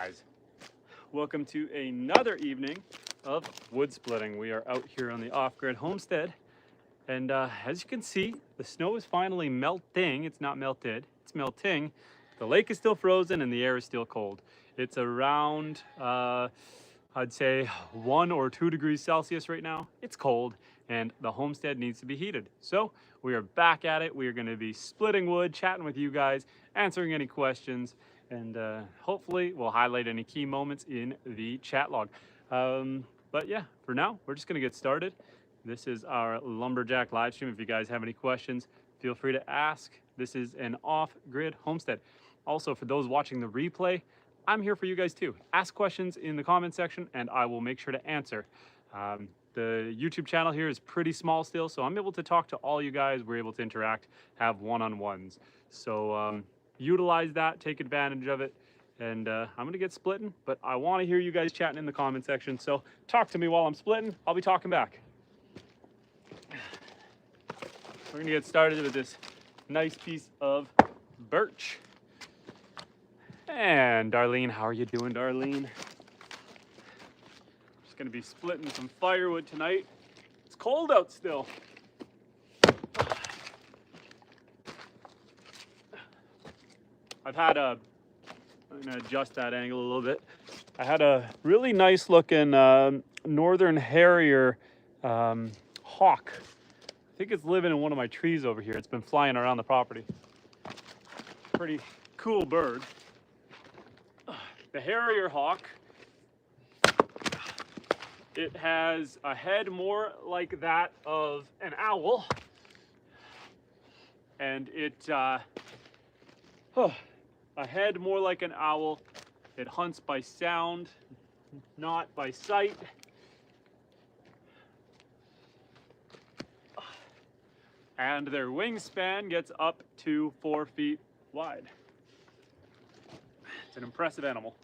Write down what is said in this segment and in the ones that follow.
Guys, welcome to another evening of wood splitting. We are out here on the off-grid homestead, and as you can see, the snow is finally melting. It's not melted, it's melting. The lake is still frozen and the air is still cold. It's around, I'd say 1 or 2 degrees Celsius right now. It's cold and the homestead needs to be heated. So we are back at it. We are going to be splitting wood, chatting with you guys, answering any questions, and hopefully we'll highlight any key moments in the chat log. But yeah, for now, we're just gonna get started. This is our lumberjack live stream. If you guys have any questions, feel free to ask. This is an off-grid homestead. Also, for those watching the replay, I'm here for you guys too. Ask questions in the comment section and I will make sure to answer. The YouTube channel here is pretty small still, so I'm able to talk to all you guys. We're able to interact, have one-on-ones. So utilize that, take advantage of it, and I'm gonna get splitting, but I want to hear you guys chatting in the comment section, so talk to me while I'm splitting. I'll be talking back. We're gonna get started with this nice piece of birch. And Darlene, how are you doing, Darlene? Just gonna be splitting some firewood tonight. It's cold out still. I've had I'm gonna adjust that angle a little bit. I had a really nice looking northern harrier hawk. I think it's living in one of my trees over here. It's been flying around the property. Pretty cool bird. The harrier hawk, it has a head more like that of an owl, and a head more like an owl. It hunts by sound, not by sight. And their wingspan gets up to 4 feet wide. It's an impressive animal.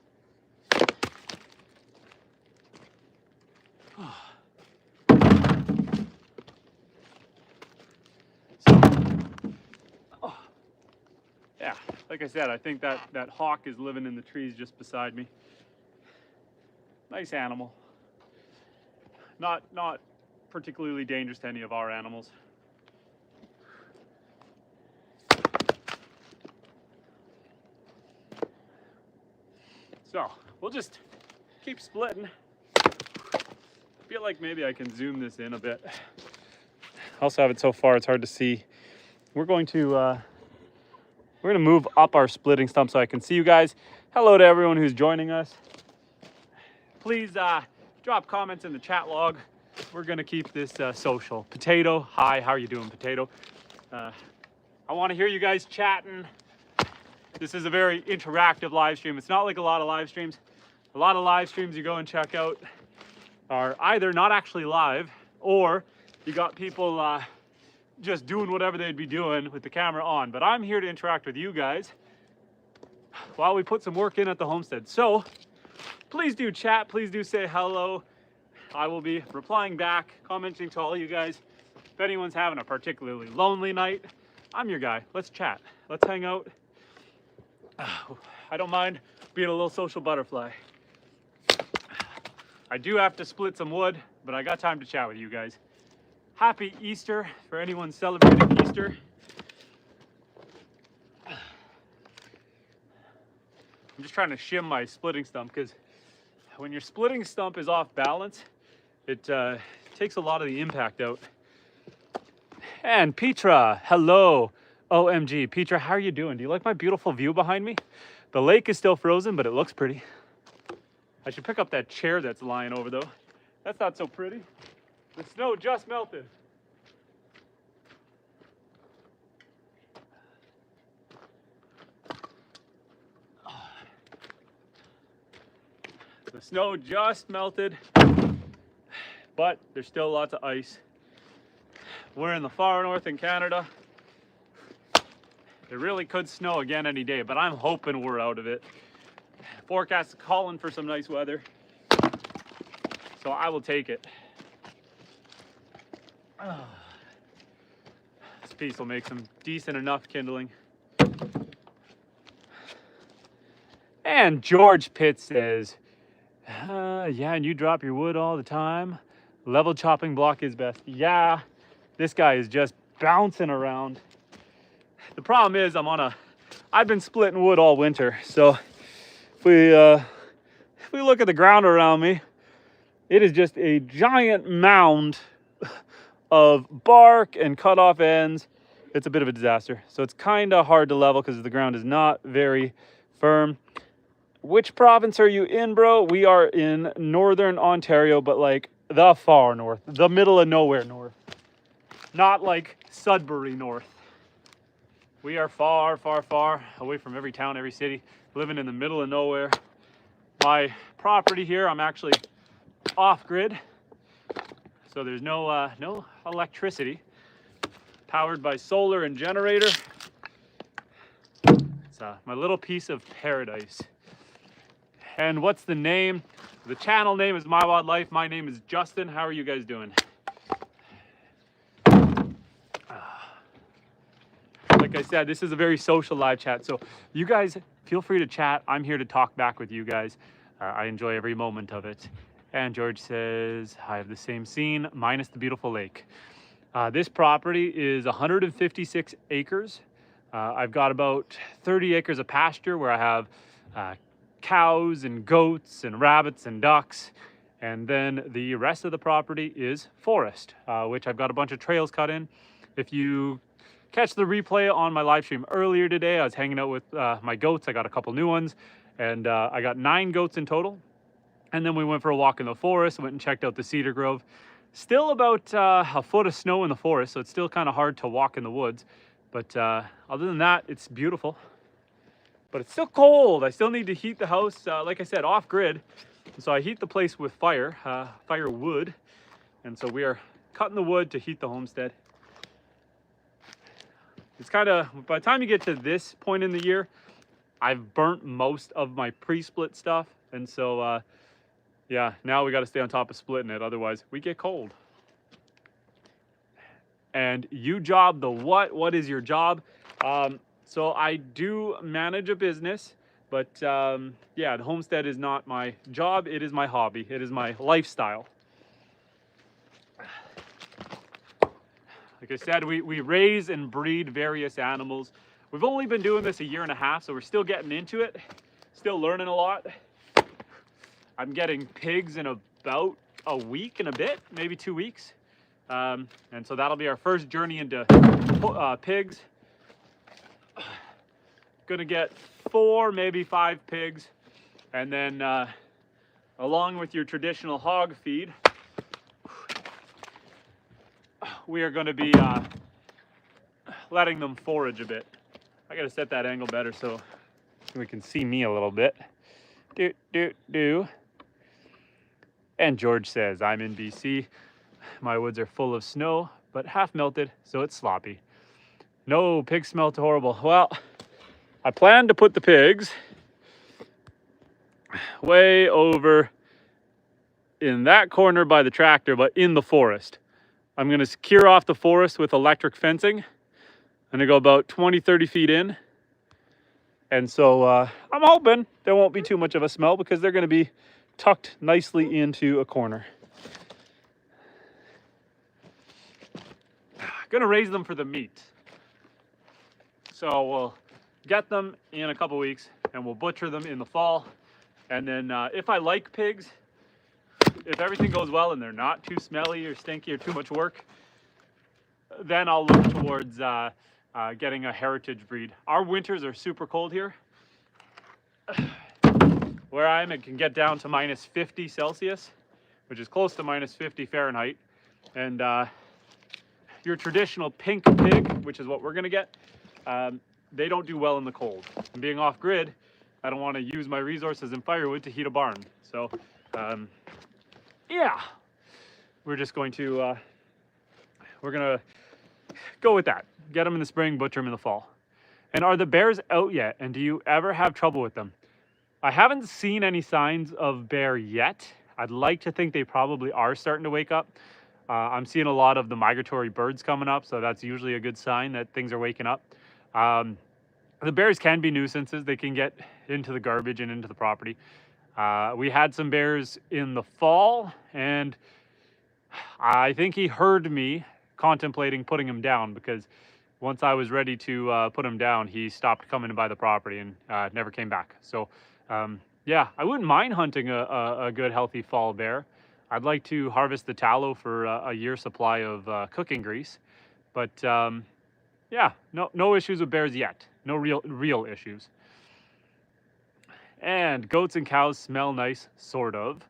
Yeah, like I said, I think that hawk is living in the trees just beside me. Nice animal. Not particularly dangerous to any of our animals. So we'll just keep splitting. I feel like maybe I can zoom this in a bit. I also have it so far it's hard to see. We're going to move up our splitting stump so I can see you guys. Hello to everyone who's joining us. Please drop comments in the chat log. We're gonna keep this social. Potato, hi, how are you doing, Potato? I want to hear you guys chatting. This is a very interactive live stream. It's not like a lot of live streams. A lot of live streams you go and check out are either not actually live, or you got people just doing whatever they'd be doing with the camera on. But I'm here to interact with you guys while we put some work in at the homestead. So please do chat, please do say hello. I will be replying back, commenting to all you guys. If anyone's having a particularly lonely night, I'm your guy. Let's chat, let's hang out. I don't mind being a little social butterfly. I do have to split some wood, but I got time to chat with you guys. Happy Easter for anyone celebrating Easter. I'm just trying to shim my splitting stump, because when your splitting stump is off balance, it takes a lot of the impact out. And Petra, hello. OMG, Petra, how are you doing? Do you like my beautiful view behind me? The lake is still frozen, but it looks pretty. I should pick up that chair that's lying over though. That's not so pretty. The snow just melted. The snow just melted, but there's still lots of ice. We're in the far north in Canada. It really could snow again any day, but I'm hoping we're out of it. Forecast is calling for some nice weather, so I will take it. This piece will make some decent enough kindling. And George Pitt says, yeah, and you drop your wood all the time. Level chopping block is best. Yeah, this guy is just bouncing around. The problem is I've been splitting wood all winter. So if we look at the ground around me, it is just a giant mound of bark and cut off ends. It's a bit of a disaster. So it's kind of hard to level because the ground is not very firm. Which province are you in, bro? We are in northern Ontario, but like the far north, the middle of nowhere north. Not like Sudbury north. We are far, far, far away from every town, every city, living in the middle of nowhere. My property here, I'm actually off-grid, so there's no electricity. Powered by solar and generator. It's my little piece of paradise. And what's the name? The channel name is My Wildlife. My name is Justin. How are you guys doing? Like I said, this is a very social live chat. So you guys feel free to chat. I'm here to talk back with you guys. I enjoy every moment of it. And George says, I have the same scene, minus the beautiful lake. This property is 156 acres. I've got about 30 acres of pasture where I have cows and goats and rabbits and ducks. And then the rest of the property is forest, which I've got a bunch of trails cut in. If you catch the replay on my live stream earlier today, I was hanging out with my goats. I got a couple new ones, and I got 9 goats in total. And then we went for a walk in the forest, went and checked out the cedar grove. Still about a foot of snow in the forest, so it's still kind of hard to walk in the woods. But other than that, it's beautiful. But it's still cold. I still need to heat the house, like I said, off-grid. So I heat the place with firewood. And so we are cutting the wood to heat the homestead. It's kind of, by the time you get to this point in the year, I've burnt most of my pre-split stuff. And so, yeah, now we got to stay on top of splitting it. Otherwise, we get cold. And you job the what? What is your job? So I do manage a business, but yeah, the homestead is not my job. It is my hobby. It is my lifestyle. Like I said, we raise and breed various animals. We've only been doing this 1.5 years, so we're still getting into it. Still learning a lot. I'm getting pigs in about a week and a bit, maybe 2 weeks. And so that'll be our first journey into pigs. Gonna get 4, maybe 5 pigs. And then along with your traditional hog feed, we are gonna be letting them forage a bit. I gotta set that angle better so we can see me a little bit. Do. And George says, I'm in BC. My woods are full of snow, but half melted, so it's sloppy. No, pigs smell horrible. Well, I plan to put the pigs way over in that corner by the tractor, but in the forest. I'm gonna secure off the forest with electric fencing. I'm gonna go about 20, 30 feet in. And so I'm hoping there won't be too much of a smell because they're gonna be tucked nicely into a corner. Gonna raise them for the meat. So we'll get them in a couple weeks and we'll butcher them in the fall. And then if I like pigs, if everything goes well and they're not too smelly or stinky or too much work, then I'll look towards getting a heritage breed. Our winters are super cold here. Where I am, it can get down to minus 50 Celsius, which is close to minus 50 Fahrenheit. And your traditional pink pig, which is what we're gonna get, they don't do well in the cold. And being off grid, I don't wanna use my resources in firewood to heat a barn. So, yeah, we're just going to, we're gonna go with that. Get them in the spring, butcher them in the fall. And are the bears out yet? And do you ever have trouble with them? I haven't seen any signs of bear yet. I'd like to think they probably are starting to wake up. I'm seeing a lot of the migratory birds coming up, so that's usually a good sign that things are waking up. The bears can be nuisances. They can get into the garbage and into the property. We had some bears in the fall, and I think he heard me contemplating putting him down, because once I was ready to put him down, he stopped coming by the property and never came back. So yeah, I wouldn't mind hunting a good healthy fall bear. I'd like to harvest the tallow for a year's supply of cooking grease, but yeah, no issues with bears yet. No real issues. And goats and cows smell nice, sort of.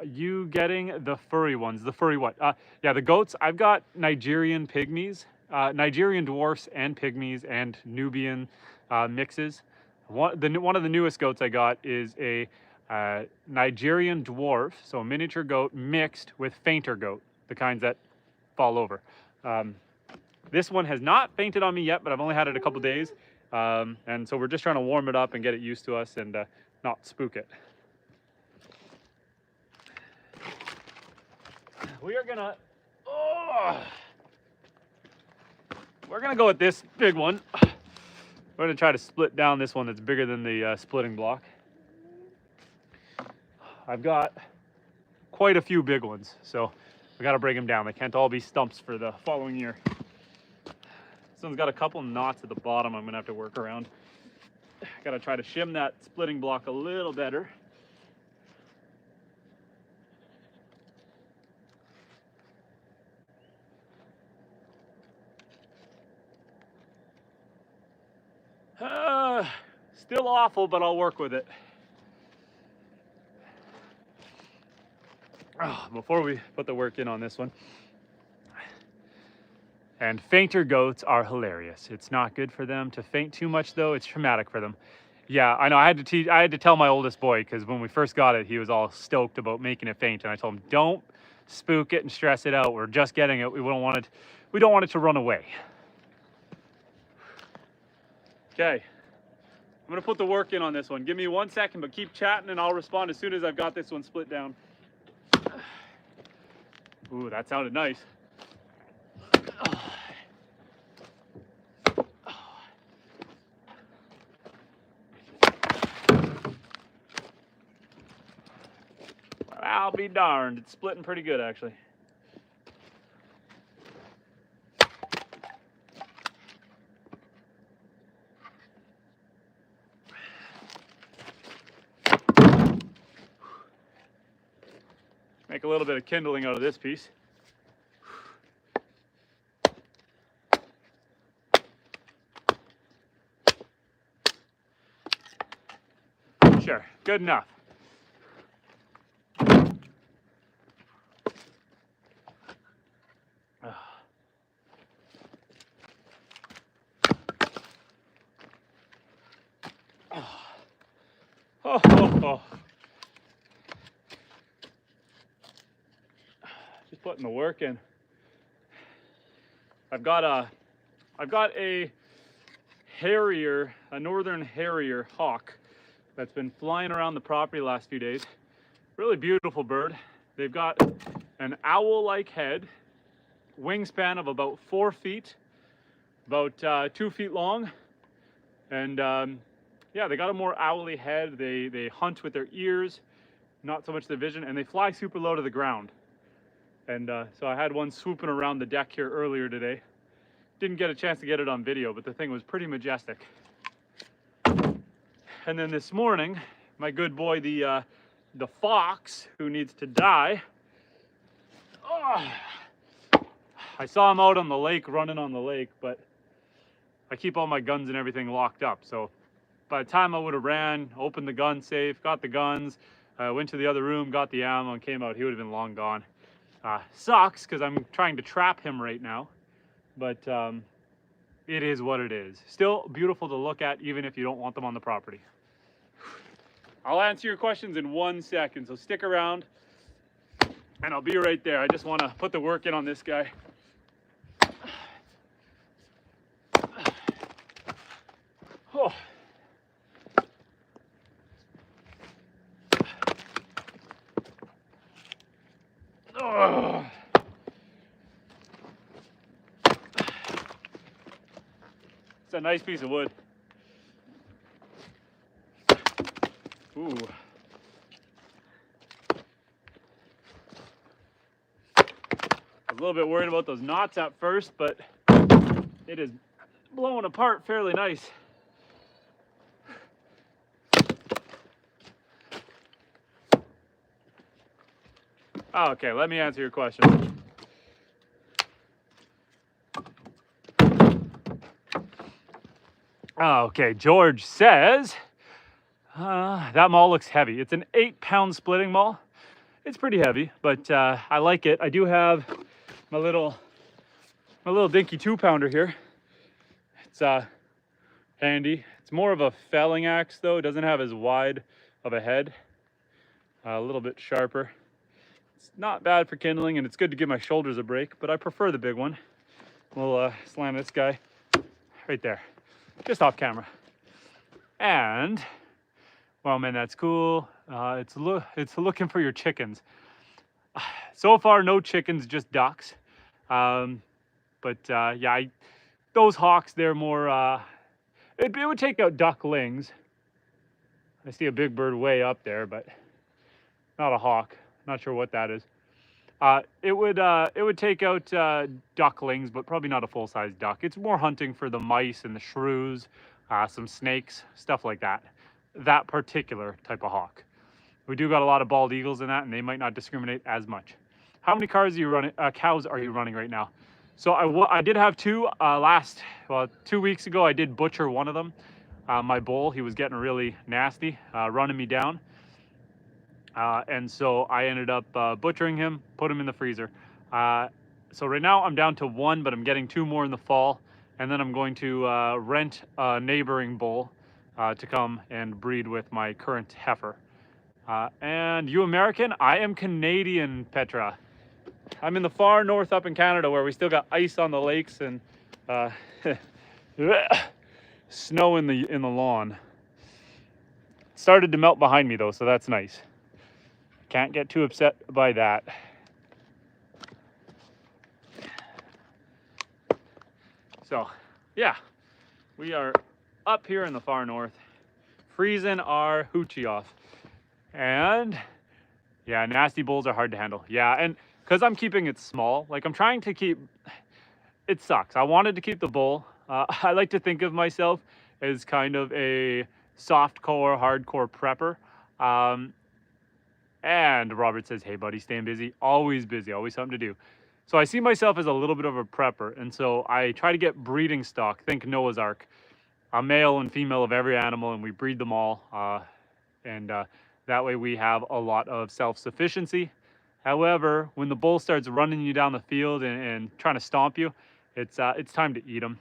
You getting the furry ones? The furry what? Yeah, the goats. I've got Nigerian pygmies, Nigerian dwarfs, and pygmies, and Nubian mixes. One of the newest goats I got is a Nigerian dwarf, so a miniature goat mixed with fainter goat, the kinds that fall over. This one has not fainted on me yet, but I've only had it a couple days. And so we're just trying to warm it up and get it used to us and not spook it. We're gonna go with this big one. We're gonna try to split down this one that's bigger than the splitting block. I've got quite a few big ones, so we gotta break them down. They can't all be stumps for the following year. This one's got a couple knots at the bottom I'm gonna have to work around. Gotta try to shim that splitting block a little better. Still awful, but I'll work with it. Before we put the work in on this one. And fainter goats are hilarious. It's not good for them to faint too much, though. It's traumatic for them. Yeah, I know. I had to tell my oldest boy, because when we first got it, he was all stoked about making it faint, and I told him, "Don't spook it and stress it out. We're just getting it. We don't want it to run away." Okay, I'm gonna put the work in on this one. Give me 1 second, but keep chatting, and I'll respond as soon as I've got this one split down. Ooh, that sounded nice. I'll be darned. It's splitting pretty good, actually. Make a little bit of kindling out of this piece. Sure, good enough. Oh. Just putting the work in. I've got a harrier, a northern harrier hawk that's been flying around the property the last few days. Really beautiful bird. They've got an owl-like head, wingspan of about 4 feet, about 2 feet long, and yeah, they got a more owly head. They hunt with their ears, not so much their vision, and they fly super low to the ground. And so I had one swooping around the deck here earlier today. Didn't get a chance to get it on video, but the thing was pretty majestic. And then this morning, my good boy, the fox, who needs to die, I saw him out on the lake, running on the lake, but I keep all my guns and everything locked up. So by the time I would have ran, opened the gun safe, got the guns, went to the other room, got the ammo, and came out, he would have been long gone. Sucks, because I'm trying to trap him right now, but it is what it is. Still beautiful to look at, even if you don't want them on the property. I'll answer your questions in 1 second, so stick around, and I'll be right there. I just want to put the work in on this guy. Oh. a nice piece of wood. Ooh. I was a little bit worried about those knots at first, but it is blowing apart fairly nice. Okay, let me answer your question. Okay, George says, that maul looks heavy. It's an 8-pound splitting maul. It's pretty heavy, but I like it. I do have my little dinky 2-pounder here. It's handy. It's more of a felling axe though. It doesn't have as wide of a head. A little bit sharper. It's not bad for kindling, and it's good to give my shoulders a break, but I prefer the big one. We'll slam this guy right there, just off camera. And, well, man, that's cool. It's looking for your chickens. So far, no chickens, just ducks. Yeah, those hawks, they're more, it would take out ducklings. I see a big bird way up there, but not a hawk. Not sure what that is. It would take out ducklings, but probably not a full-size duck. It's more hunting for the mice and the shrews, some snakes, stuff like that. That particular type of hawk. We do got a lot of bald eagles in that, and they might not discriminate as much. How many cows are you running right now? So I did have 2 2 weeks ago. I did butcher one of them. My bull, he was getting really nasty, running me down. And so I ended up butchering him, put him in the freezer. So right now I'm down to 1, but I'm getting 2 more in the fall. And then I'm going to rent a neighboring bull to come and breed with my current heifer. And you American? I am Canadian, Petra. I'm in the far north up in Canada where we still got ice on the lakes and snow in the lawn. It started to melt behind me though, so that's nice. Can't get too upset by that. So, yeah, we are up here in the far north, freezing our hoochie off. And, yeah, nasty bulls are hard to handle. Yeah, and because I'm keeping it small, like I'm trying to keep, it sucks. I wanted to keep the bull. I like to think of myself as kind of a soft-core, hardcore prepper. And Robert says, hey buddy, staying busy, always something to do. So I see myself as a little bit of a prepper. And so I try to get breeding stock, think Noah's Ark, a male and female of every animal, and we breed them all. That way we have a lot of self-sufficiency. However, when the bull starts running you down the field and trying to stomp you, it's time to eat them.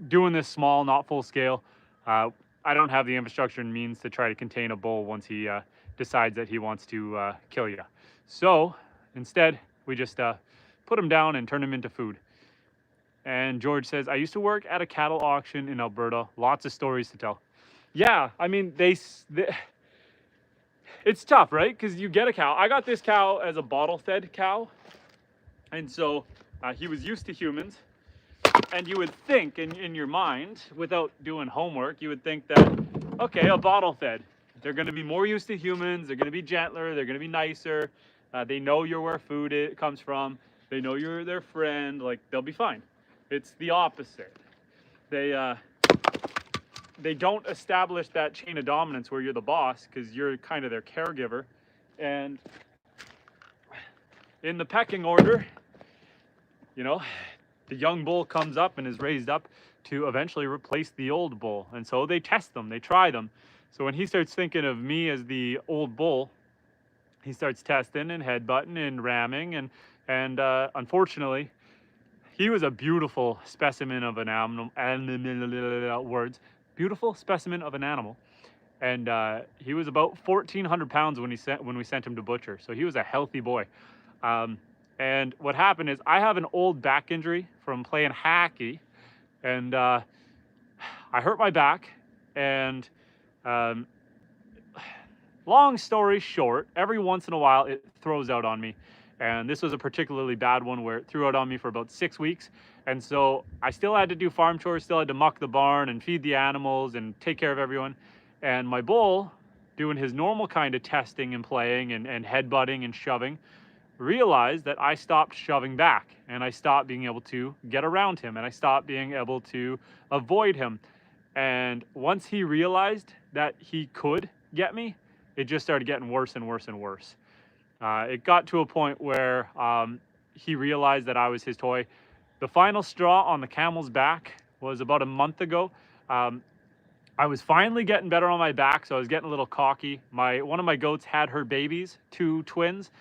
Doing this small, not full scale, I don't have the infrastructure and means to try to contain a bull once he decides that he wants to kill you. So instead, we just put him down and turn him into food. And George says, I used to work at a cattle auction in Alberta. Lots of stories to tell. Yeah, I mean, it's tough, right? Because you get a cow. I got this cow as a bottle-fed cow. And so he was used to humans. And you would think in your mind, without doing homework, you would think that, okay, a bottle-fed. They're going to be more used to humans. They're going to be gentler. They're going to be nicer. They know you're where food comes from. They know you're their friend. Like, they'll be fine. It's the opposite. They don't establish that chain of dominance where you're the boss because you're kind of their caregiver. And in the pecking order, you know, the young bull comes up and is raised up to eventually replace the old bull. And so they test them. They try them. So when he starts thinking of me as the old bull, he starts testing and headbutting and ramming. And unfortunately, he was a beautiful specimen of an animal. Beautiful specimen of an animal. And he was about 1,400 pounds when we sent him to butcher. So he was a healthy boy. And what happened is I have an old back injury from playing hockey. And I hurt my back. And long story short, every once in a while it throws out on me. And this was a particularly bad one where it threw out on me for about 6 weeks. And so I still had to do farm chores, still had to muck the barn and feed the animals and take care of everyone. And my bull, doing his normal kind of testing and playing and headbutting and shoving, realized that I stopped shoving back and I stopped being able to get around him and I stopped being able to avoid him. And once he realized that he could get me, it just started getting worse and worse and worse. It got to a point where he realized that I was his toy. The final straw on the camel's back was about a month ago. I was finally getting better on my back, so I was getting a little cocky. One of my goats had her babies, 2 twins,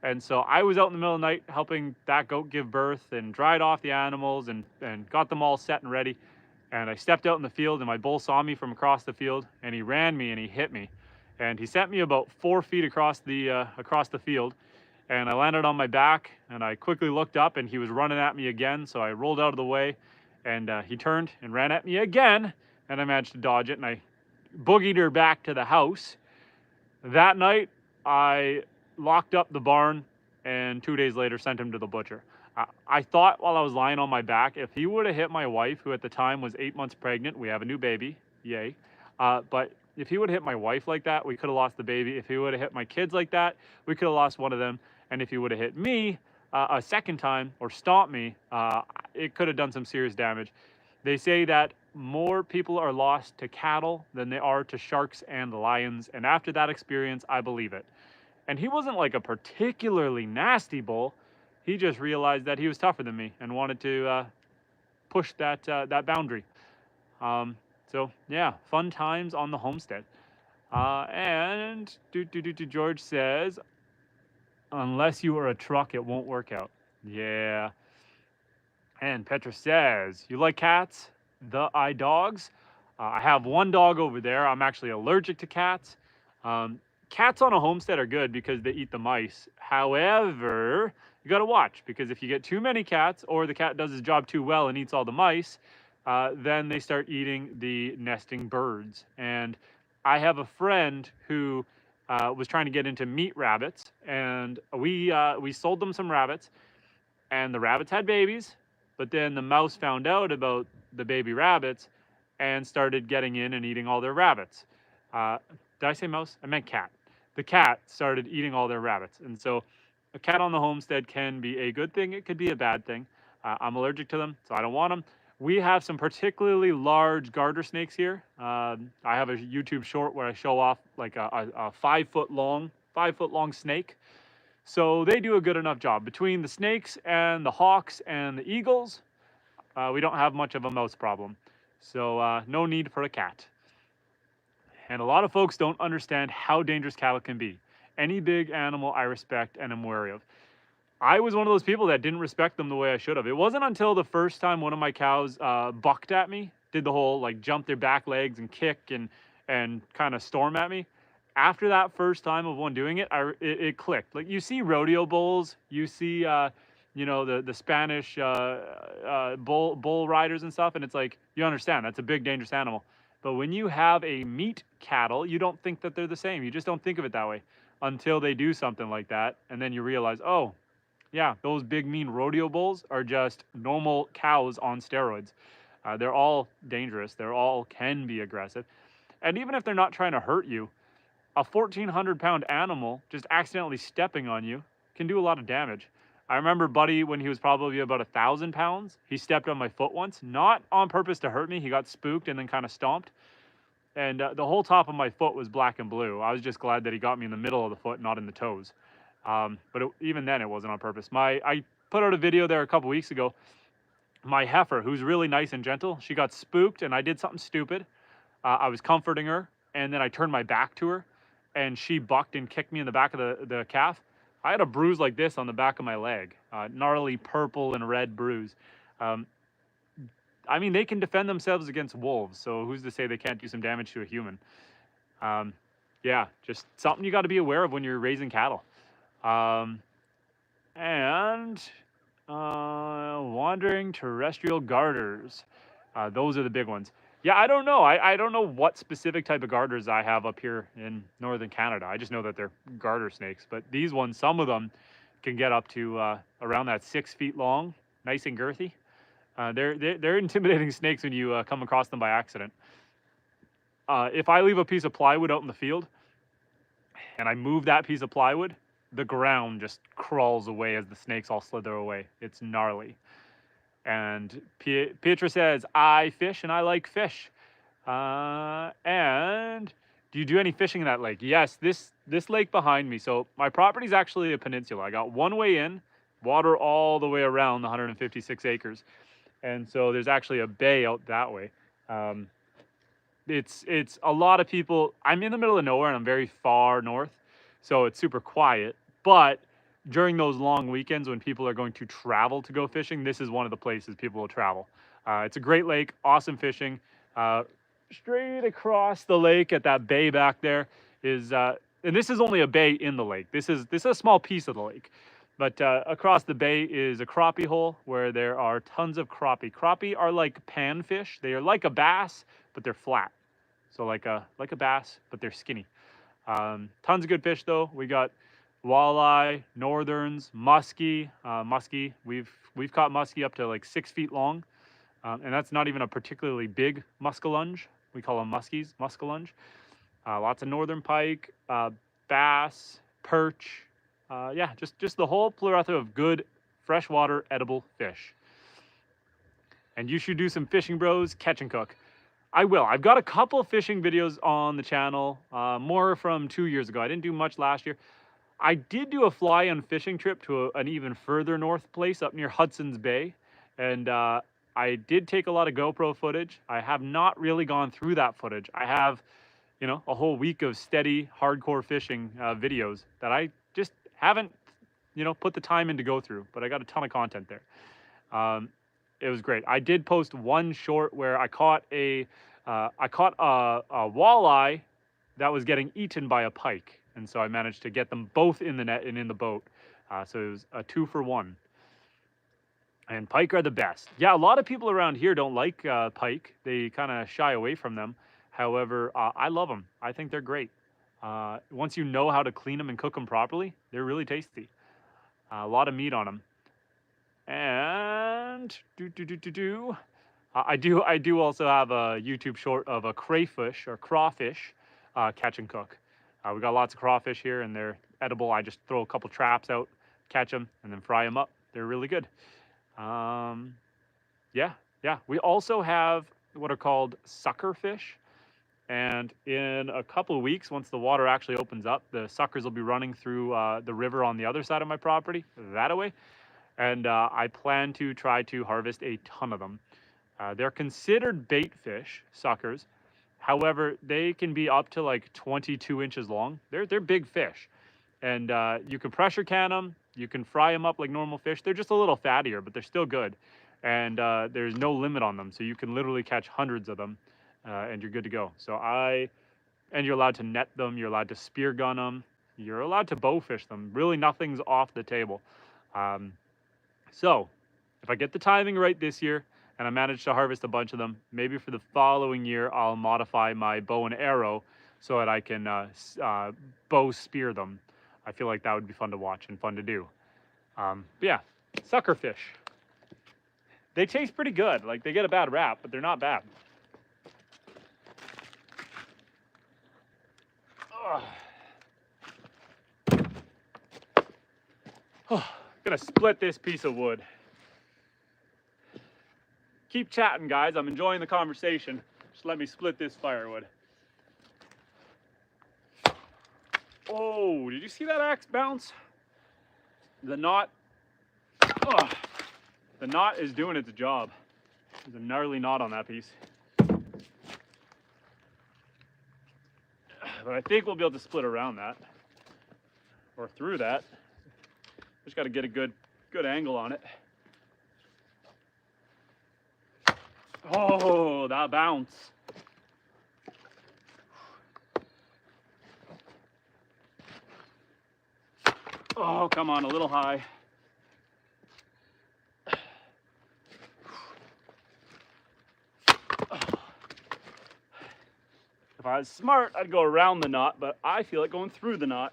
and so I was out in the middle of the night helping that goat give birth and dried off the animals and got them all set and ready. And I stepped out in the field and my bull saw me from across the field and he ran me and he hit me. And he sent me about 4 feet across the field. And I landed on my back and I quickly looked up and he was running at me again. So I rolled out of the way and he turned and ran at me again. And I managed to dodge it and I boogied her back to the house. That night, I locked up the barn and 2 days later sent him to the butcher. I thought while I was lying on my back, if he would have hit my wife, who at the time was 8 months pregnant, we have a new baby, yay. But if he would have hit my wife like that, we could have lost the baby. If he would have hit my kids like that, we could have lost one of them. And if he would have hit me a second time or stomped me, it could have done some serious damage. They say that more people are lost to cattle than they are to sharks and lions. And after that experience, I believe it. And he wasn't like a particularly nasty bull. He just realized that he was tougher than me and wanted to push that boundary. So yeah, fun times on the homestead. And George says, unless you are a truck, it won't work out. Yeah. And Petra says, you like cats? I dogs? I have one dog over there. I'm actually allergic to cats. Cats on a homestead are good because they eat the mice. However, you got to watch, because if you get too many cats or the cat does his job too well and eats all the mice, then they start eating the nesting birds. And I have a friend who was trying to get into meat rabbits, and we sold them some rabbits, and the rabbits had babies, but then the mouse found out about the baby rabbits and started getting in and eating all their rabbits. Did I say mouse? I meant cat. The cat started eating all their rabbits. And so a cat on the homestead can be a good thing. It could be a bad thing. I'm allergic to them, so I don't want them. We have some particularly large garter snakes here. I have a YouTube short where I show off like a 5 foot long snake. So they do a good enough job. Between the snakes and the hawks and the eagles, we don't have much of a mouse problem. So no need for a cat. And a lot of folks don't understand how dangerous cattle can be. Any big animal I respect and am wary of. I was one of those people that didn't respect them the way I should have. It wasn't until the first time one of my cows bucked at me, did the whole like jump their back legs and kick and kind of storm at me. After that first time of one doing it, it clicked. Like you see rodeo bulls, you see you know, the Spanish bull riders and stuff, and it's like you understand that's a big dangerous animal. But when you have a meat cattle, you don't think that they're the same. You just don't think of it that way until they do something like that, and then you realize, oh, yeah, those big mean rodeo bulls are just normal cows on steroids. They're all dangerous. They're all can be aggressive. And even if they're not trying to hurt you, a 1,400-pound animal just accidentally stepping on you can do a lot of damage. I remember Buddy, when he was probably about 1,000 pounds, he stepped on my foot once, not on purpose to hurt me. He got spooked and then kind of stomped. And the whole top of my foot was black and blue. I was just glad that he got me in the middle of the foot, not in the toes. But even then, it wasn't on purpose. I put out a video there a couple weeks ago. My heifer, who's really nice and gentle, she got spooked and I did something stupid. I was comforting her and then I turned my back to her and she bucked and kicked me in the back of the calf. I had a bruise like this on the back of my leg, gnarly purple and red bruise. I mean, they can defend themselves against wolves, so who's to say they can't do some damage to a human? Yeah, just something you got to be aware of when you're raising cattle. Wandering terrestrial garters. Those are the big ones. Yeah, I don't know. I don't know what specific type of garters I have up here in northern Canada. I just know that they're garter snakes. But these ones, some of them can get up to around that 6 feet long, nice and girthy. They're intimidating snakes when you come across them by accident. If I leave a piece of plywood out in the field and I move that piece of plywood, the ground just crawls away as the snakes all slither away. It's gnarly. And Pietra says, I fish and I like fish. And do you do any fishing in that lake? Yes, this lake behind me. So my property is actually a peninsula. I got one way in, water all the way around the 156 acres. And so there's actually a bay out that way. It's a lot of people. I'm in the middle of nowhere and I'm very far north, so it's super quiet. But during those long weekends when people are going to travel to go fishing, this is one of the places people will travel. It's a great lake, awesome fishing. Straight across the lake at that bay back there is, and this is only a bay in the lake. This is a small piece of the lake. But across the bay is a crappie hole where there are tons of crappie. Crappie are like panfish. They are like a bass, but they're flat. So like a bass, but they're skinny. Tons of good fish though. We got walleye, northerns, muskie. Muskie. We've caught muskie up to like 6 feet long, and that's not even a particularly big muskellunge. We call them muskies, muskellunge. Lots of northern pike, bass, perch. Yeah, just the whole plethora of good freshwater edible fish. And you should do some fishing, bros. Catch and cook. I will. I've got a couple of fishing videos on the channel, more from 2 years ago. I didn't do much last year. I did do a fly-in fishing trip to an even further north place up near Hudson's Bay. And I did take a lot of GoPro footage. I have not really gone through that footage. I have, you know, a whole week of steady, hardcore fishing videos that I just haven't, you know, put the time in to go through. But I got a ton of content there. It was great. I did post one short where I caught a walleye that was getting eaten by a pike, and so I managed to get them both in the net and in the boat. So it was a 2-for-1. And pike are the best. Yeah, a lot of people around here don't like pike. They kind of shy away from them. However, I love them. I think they're great. Once you know how to clean them and cook them properly, they're really tasty. A lot of meat on them. And I do also have a YouTube short of a crayfish or crawfish catch and cook. We got lots of crawfish here and they're edible. I just throw a couple traps out, catch them, and then fry them up. They're really good. Yeah. We also have what are called sucker fish. And in a couple of weeks, once the water actually opens up, the suckers will be running through the river on the other side of my property, that-a-way. And I plan to try to harvest a ton of them. They're considered bait fish, suckers. However, they can be up to like 22 inches long. They're big fish. And you can pressure can them. You can fry them up like normal fish. They're just a little fattier, but they're still good. And there's no limit on them. So you can literally catch hundreds of them and you're good to go. And you're allowed to net them. You're allowed to spear gun them. You're allowed to bow fish them. Really nothing's off the table. So if I get the timing right this year and I manage to harvest a bunch of them, maybe for the following year, I'll modify my bow and arrow so that I can bow spear them. I feel like that would be fun to watch and fun to do. But yeah, sucker fish. They taste pretty good. Like they get a bad rap, but they're not bad. Gonna split this piece of wood. Keep chatting, guys. I'm enjoying the conversation. Just let me split this firewood. Oh, did you see that axe bounce? The knot. The knot is doing its job. There's a gnarly knot on that piece. But I think we'll be able to split around that. Or through that. Just got to get a good angle on it. Oh, that bounce. Oh, come on, a little high. If I was smart, I'd go around the knot, but I feel like going through the knot.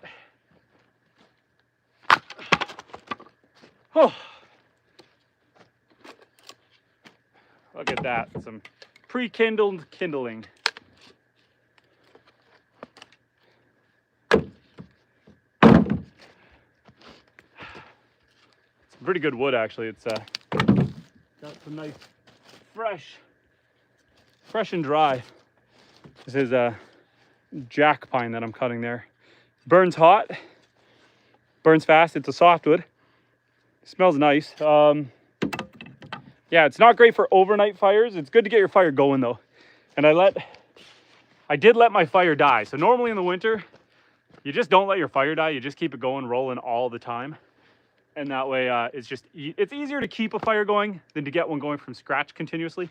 Oh. Look at that, some pre-kindled kindling. Pretty good wood, actually. It's got some nice fresh and dry. This is a jack pine that I'm cutting there. Burns hot, burns fast. It's a softwood. Smells nice. Yeah, it's not great for overnight fires. It's good to get your fire going though. And I did let my fire die. So normally in the winter, you just don't let your fire die. You just keep it going, rolling all the time. And that way it's easier to keep a fire going than to get one going from scratch continuously.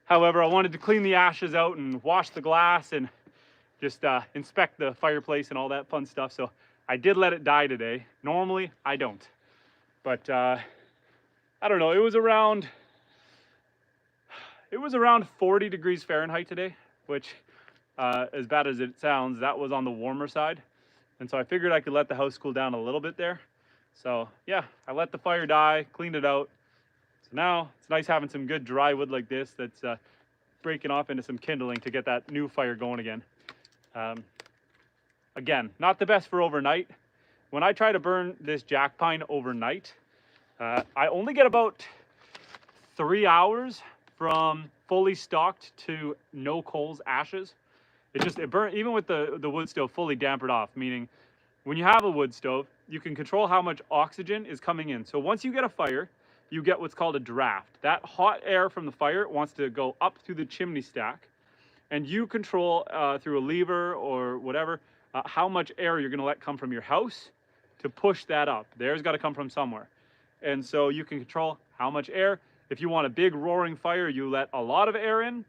However, I wanted to clean the ashes out and wash the glass and just inspect the fireplace and all that fun stuff. So I did let it die today. Normally I don't, but I don't know. It was around 40 degrees Fahrenheit today, which as bad as it sounds, that was on the warmer side. And so I figured I could let the house cool down a little bit there. So yeah, I let the fire die, cleaned it out. So now it's nice having some good dry wood like this that's breaking off into some kindling to get that new fire going again. Again, not the best for overnight. When I try to burn this jack pine overnight, I only get about 3 hours from fully stocked to no coals ashes. It burns, even with the wood stove fully dampered off, meaning when you have a wood stove, you can control how much oxygen is coming in. So once you get a fire, you get what's called a draft. That hot air from the fire wants to go up through the chimney stack, and you control through a lever or whatever how much air you're gonna let come from your house to push that up. The air's gotta come from somewhere. And so you can control how much air. If you want a big roaring fire, you let a lot of air in.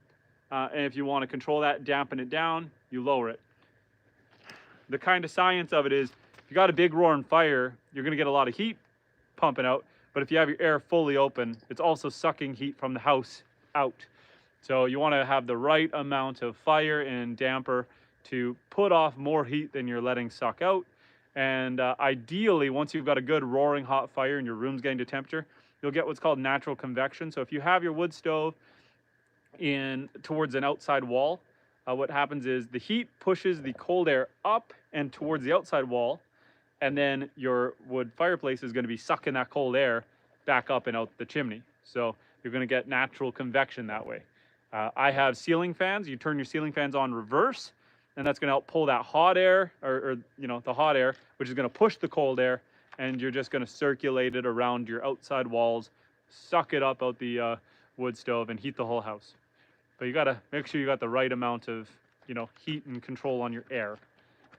And if you want to control that, dampen it down, you lower it. The kind of science of it is, if you got a big roaring fire, you're going to get a lot of heat pumping out. But if you have your air fully open, it's also sucking heat from the house out. So you want to have the right amount of fire and damper to put off more heat than you're letting suck out. And ideally, once you've got a good roaring hot fire and your room's getting to temperature, you'll get what's called natural convection. So if you have your wood stove towards an outside wall, what happens is the heat pushes the cold air up and towards the outside wall, and then your wood fireplace is going to be sucking that cold air back up and out the chimney. So you're going to get natural convection that way. I have ceiling fans. You turn your ceiling fans on reverse, and that's going to help pull that hot air, or the hot air, which is going to push the cold air, and you're just going to circulate it around your outside walls, suck it up out the wood stove, and heat the whole house. But you got to make sure you got the right amount of heat and control on your air.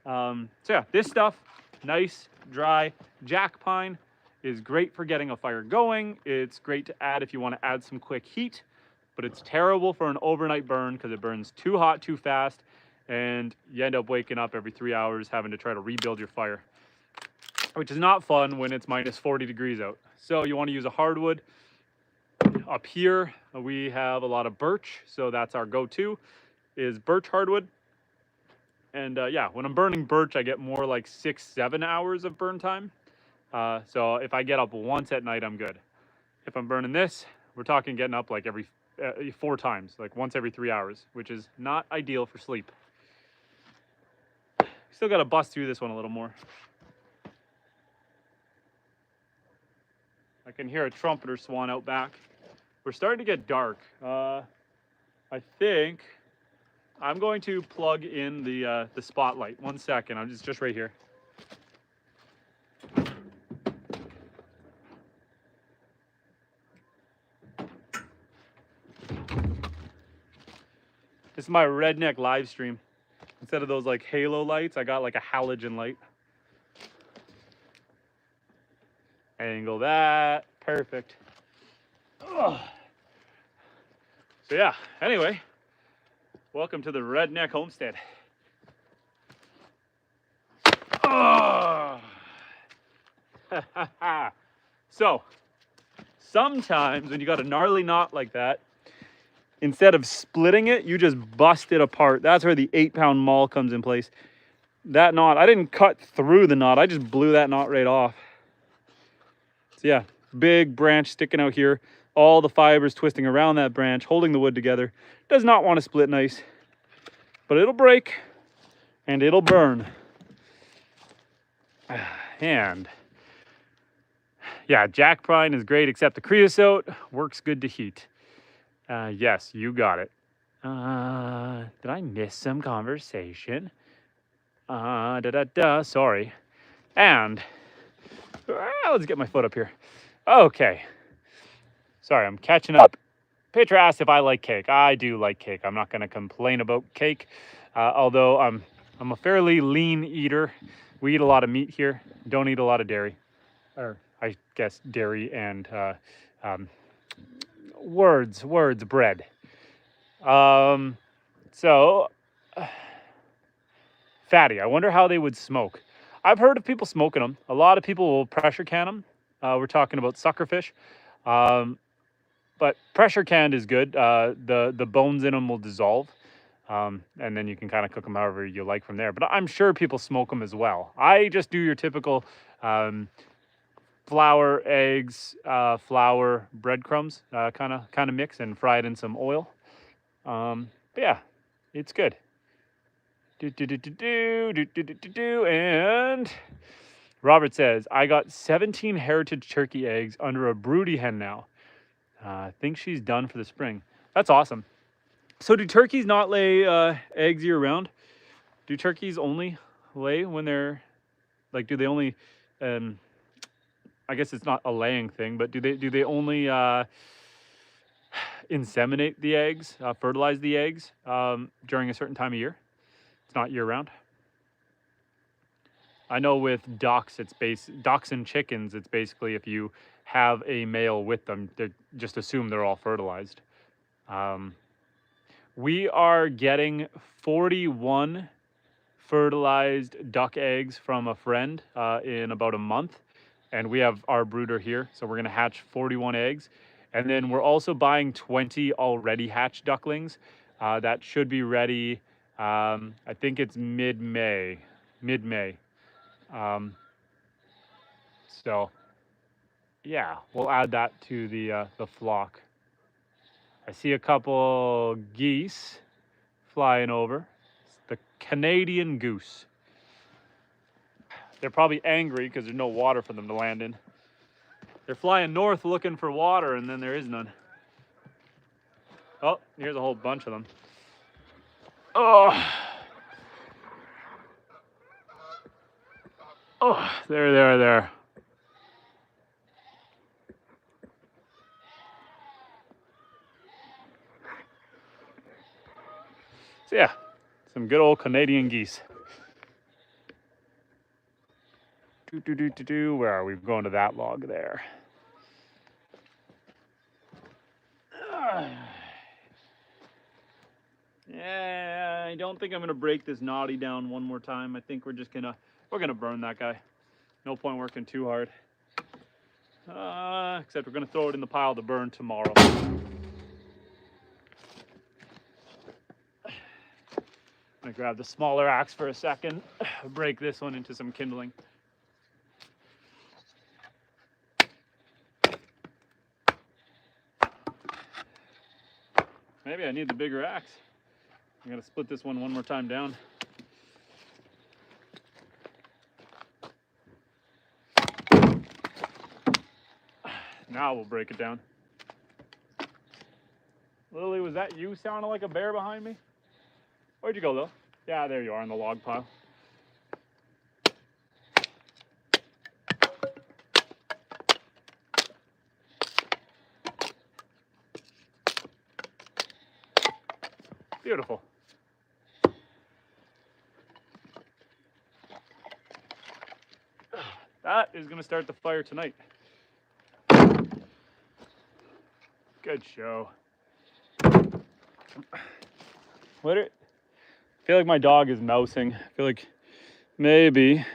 So yeah, this stuff, nice dry jack pine, is great for getting a fire going. It's great to add if you want to add some quick heat, but it's terrible for an overnight burn because it burns too hot too fast, and you end up waking up every 3 hours having to try to rebuild your fire, which is not fun when it's minus 40 degrees out. So you want to use a hardwood. Up here we have a lot of birch, so that's our go-to is birch hardwood. And yeah, when I'm burning birch, I get more like 6-7 hours of burn time. So if I get up once at night, I'm good. If I'm burning this, we're talking getting up like every 4 times, like once every 3 hours, which is not ideal for sleep. Still got to bust through this one a little more. I can hear a trumpeter swan out back. We're starting to get dark. I think I'm going to plug in the spotlight. 1 second, I'm just right here. This is my redneck live stream. Instead of those like halo lights, I got like a halogen light. Angle that, perfect. Ugh. So yeah, anyway, welcome to the Redneck Homestead. Oh. So, sometimes when you got a gnarly knot like that, instead of splitting it, you just bust it apart. That's where the 8-pound maul comes in place. That knot, I didn't cut through the knot, I just blew that knot right off. So yeah, big branch sticking out here. all the fibers twisting around that branch, holding the wood together. Does not want to split nice, but it'll break and it'll burn. And yeah, jack pine is great, except the creosote works good to heat. Yes, you got it. Did I miss some conversation? Sorry. And let's get my foot up here. Okay. Sorry, I'm catching up. Petra asked if I like cake. I do like cake. I'm not going to complain about cake, although I'm a fairly lean eater. We eat a lot of meat here. Don't eat a lot of dairy, or I guess dairy and bread. So fatty. I wonder how they would smoke. I've heard of people smoking them. A lot of people will pressure can them. We're talking about suckerfish. But pressure canned is good. The bones in them will dissolve. And then you can kind of cook them however you like from there. But I'm sure people smoke them as well. I just do your typical flour, eggs, flour, breadcrumbs kind of mix and fry it in some oil. But yeah, it's good. And Robert says, I got 17 heritage turkey eggs under a broody hen now. I think she's done for the spring. That's awesome. So do turkeys not lay eggs year round? Do turkeys only lay when they're, like, do they only, I guess it's not a laying thing, but do they only inseminate the eggs, fertilize the eggs during a certain time of year? It's not year round. I know with ducks, ducks and chickens, it's basically if you have a male with them, they just assume they're all fertilized. We are getting 41 fertilized duck eggs from a friend in about a month. And we have our brooder here, so we're gonna hatch 41 eggs. And then we're also buying 20 already hatched ducklings. That should be ready, I think it's mid-May. So yeah, we'll add that to the flock. I see a couple geese flying over. It's the Canadian goose. They're probably angry because there's no water for them to land in. They're flying north looking for water, and then there is none. Oh, here's a whole bunch of them. Oh, there. So yeah, some good old Canadian geese. Where are we? Going to that log there. Yeah, I don't think I'm gonna break this knotty down one more time. I think we're gonna burn that guy. No point working too hard. Except we're gonna throw it in the pile to burn tomorrow. I'm gonna grab the smaller axe for a second, break this one into some kindling. Maybe I need the bigger axe. I'm gonna split this one more time down. Now we'll break it down. Lily, was that you sounding like a bear behind me? Where'd you go, though? Yeah, there you are in the log pile. Beautiful. That is going to start the fire tonight. Good show. I feel like my dog is mousing. I feel like maybe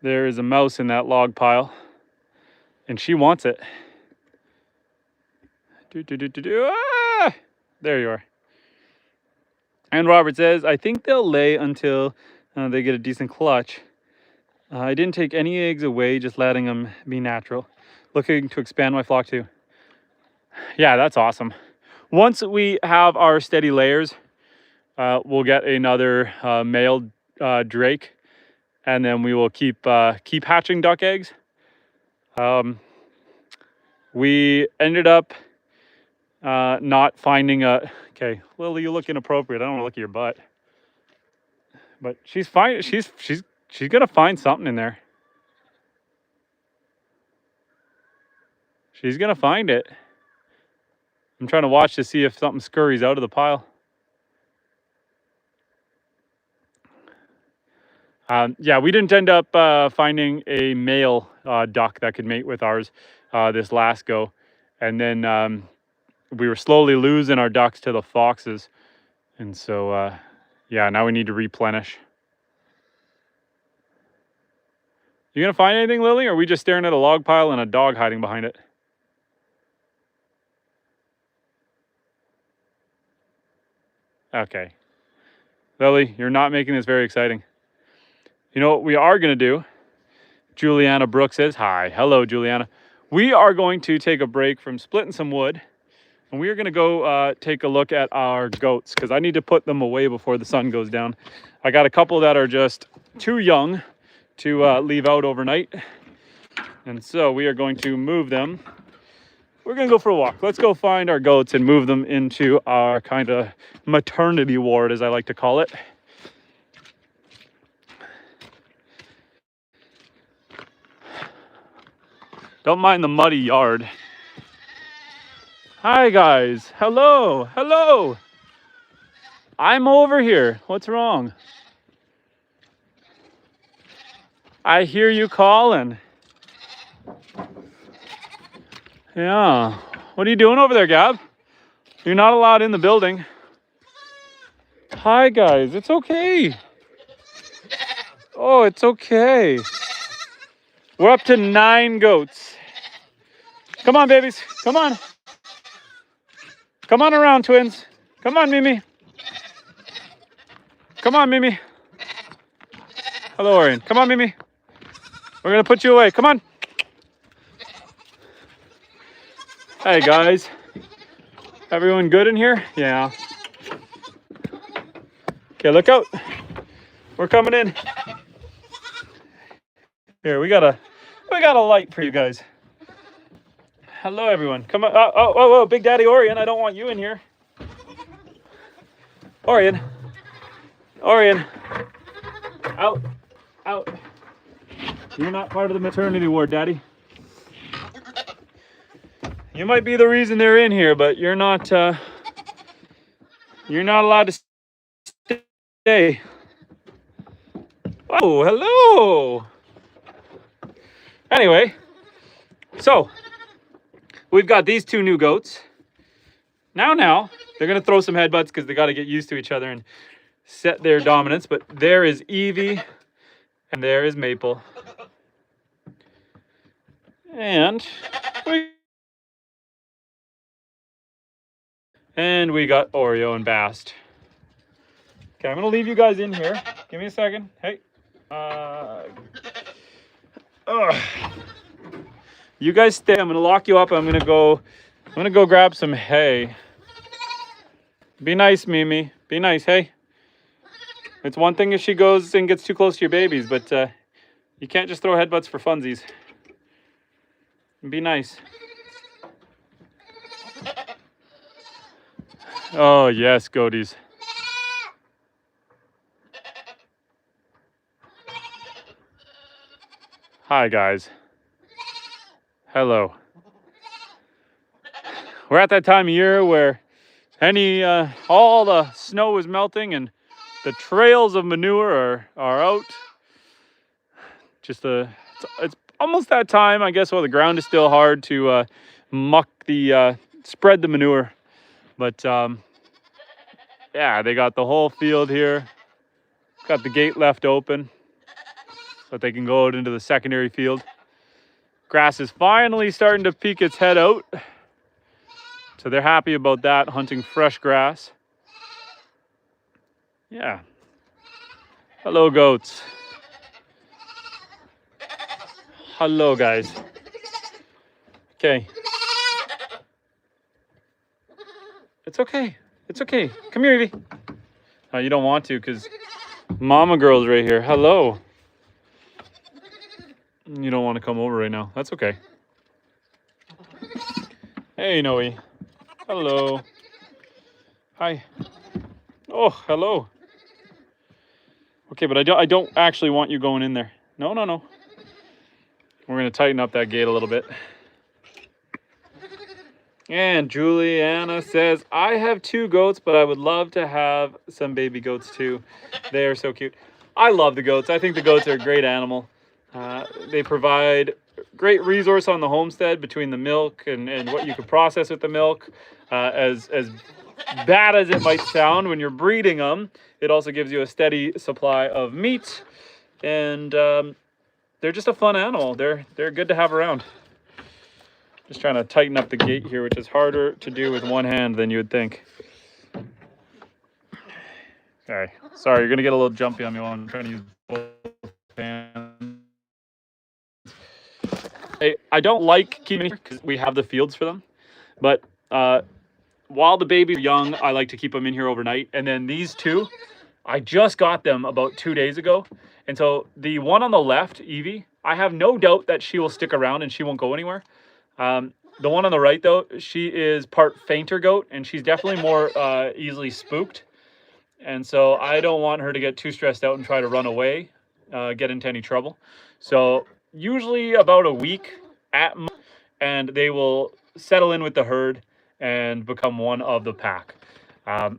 there is a mouse in that log pile and she wants it. Ah! There you are. And Robert says, I think they'll lay until they get a decent clutch. I didn't take any eggs away, just letting them be natural. Looking to expand my flock too. Yeah, that's awesome. Once we have our steady layers, we'll get another male drake, and then we will keep hatching duck eggs. We ended up not finding a. Okay, Lily, you look inappropriate. I don't want to look at your butt, but she's fine. She's gonna find something in there. She's gonna find it. I'm trying to watch to see if something scurries out of the pile. Yeah, we didn't end up finding a male duck that could mate with ours this last go. And then we were slowly losing our ducks to the foxes. And so, yeah, now we need to replenish. You gonna find anything, Lily, or are we just staring at a log pile and a dog hiding behind it? Okay. Lily, you're not making this very exciting. You know what we are gonna do? Juliana Brooks says, hi. Hello, Juliana. We are going to take a break from splitting some wood, and we are gonna go take a look at our goats, because I need to put them away before the sun goes down. I got a couple that are just too young to leave out overnight. And so we are going to move them. We're gonna go for a walk. Let's go find our goats and move them into our kind of maternity ward, as I like to call it. Don't mind the muddy yard. Hi guys, hello, hello. I'm over here, what's wrong? I hear you calling. Yeah, what are you doing over there, Gab? You're not allowed in the building. Hi guys, it's okay. Oh, it's okay. We're up to 9 goats. Come on, babies, come on. Come on around, twins. Come on, Mimi. Come on, Mimi. Hello, Orion. Come on, Mimi. We're gonna put you away, come on. Hey guys, everyone good in here? Yeah. Okay, look out. We're coming in. Here, we got a light for you guys. Hello, everyone. Come on. Oh, Big Daddy Orion. I don't want you in here. Orion. Orion. Out. Out. You're not part of the maternity ward, Daddy. You might be the reason they're in here, but you're not allowed to stay. Oh, hello. Anyway, so we've got these 2 new goats. Now, they're gonna throw some headbutts because they gotta get used to each other and set their dominance. But there is Evie and there is Maple. And we got Oreo and Bast. Okay, I'm gonna leave you guys in here. Give me a second. Hey. You guys stay. I'm gonna lock you up. I'm gonna go grab some hay. Be nice, Mimi. Be nice, hey. It's one thing if she goes and gets too close to your babies, but you can't just throw headbutts for funsies. Be nice. Oh yes, goaties. Hi guys. Hello. We're at that time of year where all the snow is melting and the trails of manure are out. It's almost that time, I guess, while the ground is still hard to spread the manure. But yeah, they got the whole field here. Got the gate left open so that they can go out into the secondary field. Grass is finally starting to peek its head out. So they're happy about that, hunting fresh grass. Yeah. Hello, goats. Hello, guys. Okay. It's okay. It's okay. Come here, Evie. You don't want to because Mama Girl's right here. Hello. You don't want to come over right now. That's okay. Hey, Noe. Hello. Hi. Oh, hello. Okay, but I don't actually want you going in there. No, no, no. We're going to tighten up that gate a little bit. And Juliana says, I have 2 goats, but I would love to have some baby goats too. They are so cute. I love the goats. I think the goats are a great animal. They provide great resource on the homestead between the milk and what you can process with the milk. As bad as it might sound when you're breeding them, it also gives you a steady supply of meat. And they're just a fun animal. They're good to have around. Just trying to tighten up the gate here, which is harder to do with one hand than you would think. Okay, sorry, you're gonna get a little jumpy on me while I'm trying to use both hands. I don't like keeping here because we have the fields for them, but while the babies are young, I like to keep them in here overnight. And then these 2, I just got them about 2 days ago. And so the one on the left, Evie, I have no doubt that she will stick around and she won't go anywhere. The one on the right, though, she is part fainter goat, and she's definitely more easily spooked. And so I don't want her to get too stressed out and try to run away, get into any trouble. So usually about a week at most, and they will settle in with the herd and become one of the pack. I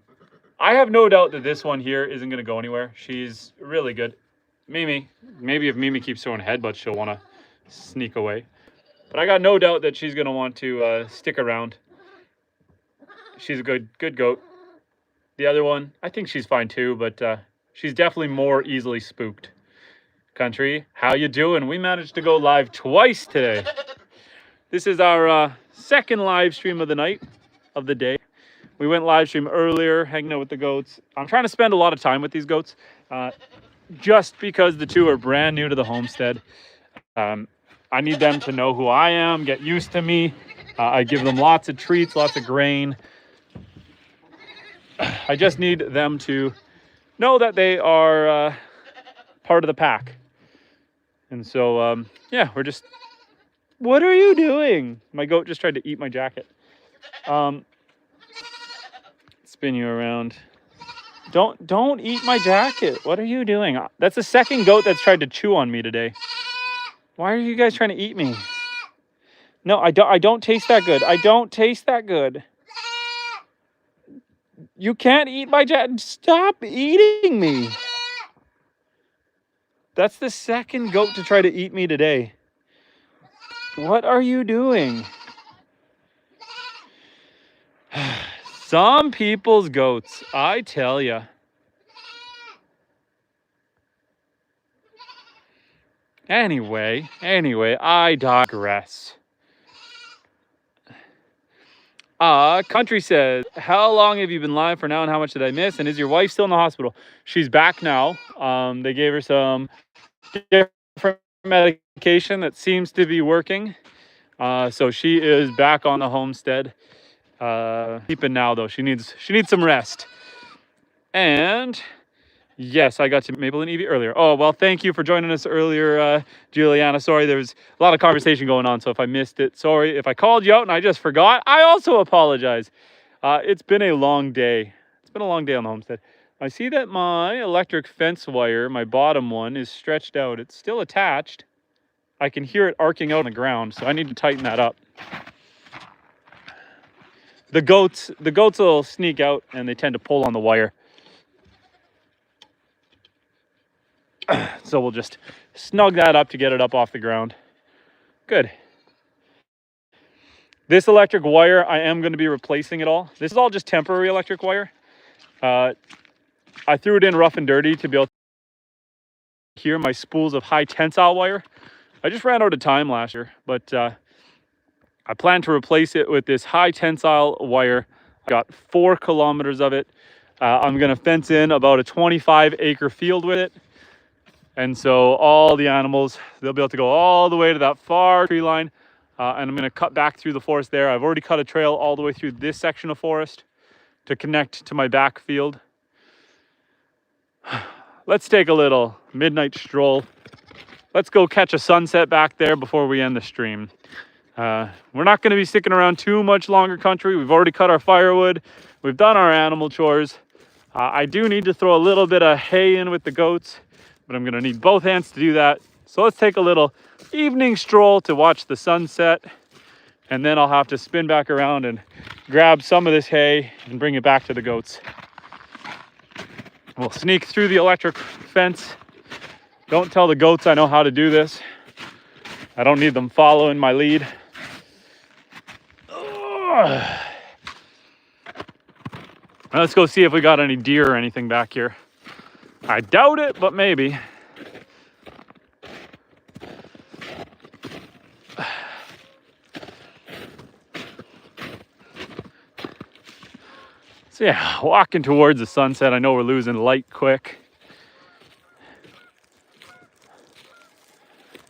have no doubt that this one here isn't going to go anywhere. She's really good. Mimi, maybe if Mimi keeps throwing headbutts, she'll want to sneak away. But I got no doubt that she's going to want to stick around. She's a good goat. The other one, I think she's fine too, but she's definitely more easily spooked. Country, how you doing? We managed to go live twice today. This is our second live stream of the night, of the day. We went live stream earlier, hanging out with the goats. I'm trying to spend a lot of time with these goats, just because the 2 are brand new to the homestead. I need them to know who I am, get used to me. I give them lots of treats, lots of grain. I just need them to know that they are part of the pack. And so, yeah, we're just... What are you doing? My goat just tried to eat my jacket. Spin you around. Don't eat my jacket. What are you doing? That's the second goat that's tried to chew on me today. Why are you guys trying to eat me? No, I don't taste that good. I don't taste that good. You can't eat my jacket. Stop eating me. That's the second goat to try to eat me today. What are you doing? Some people's goats, I tell ya. Anyway, I digress. Country says, how long have you been live for now and how much did I miss? And is your wife still in the hospital? She's back now. They gave her some different medication that seems to be working. So she is back on the homestead. Keeping now though. She needs some rest. And yes, I got to Mabel and Evie earlier. Oh, well, thank you for joining us earlier, Juliana. Sorry, there was a lot of conversation going on, so if I missed it, sorry. If I called you out and I just forgot, I also apologize. It's been a long day. It's been a long day on the homestead. I see that my electric fence wire, my bottom one, is stretched out. It's still attached. I can hear it arcing out on the ground, so I need to tighten that up. The goats will sneak out and they tend to pull on the wire. So we'll just snug that up to get it up off the ground. Good. This electric wire, I am going to be replacing it all. This is all just temporary electric wire. I threw it in rough and dirty to be able to hear my spools of high tensile wire. I just ran out of time last year, but I plan to replace it with this high tensile wire. I got 4 kilometers of it. I'm going to fence in about a 25-acre field with it. And so all the animals, they'll be able to go all the way to that far tree line. And I'm going to cut back through the forest there. I've already cut a trail all the way through this section of forest. to connect to my backfield. Let's take a little midnight stroll. Let's go catch a sunset back there before we end the stream. We're not going to be sticking around too much longer, country. We've already cut our firewood. We've done our animal chores. I do need to throw a little bit of hay in with the goats, but I'm going to need both hands to do that. So let's take a little evening stroll to watch the sunset, and then I'll have to spin back around and grab some of this hay and bring it back to the goats. We'll sneak through the electric fence. Don't tell the goats I know how to do this. I don't need them following my lead. Let's go see if we got any deer or anything back here. I doubt it, but maybe. So yeah, walking towards the sunset. I know we're losing light quick.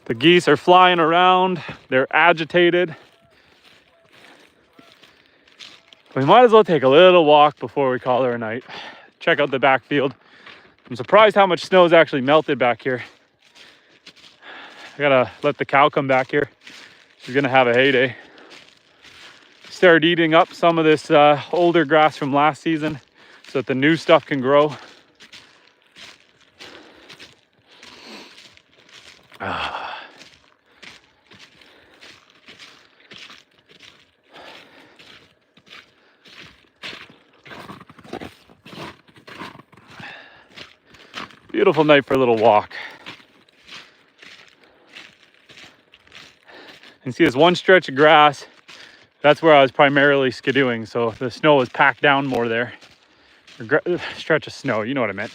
The geese are flying around. They're agitated. We might as well take a little walk before we call her a night. Check out the backfield. I'm surprised how much snow is actually melted back here. I gotta let the cow come back here. She's gonna have a heyday. Start eating up some of this older grass from last season so that the new stuff can grow. Beautiful night for a little walk. You see this one stretch of grass. That's where I was primarily skidooing, so the snow was packed down more there. Stretch of snow, you know what I meant.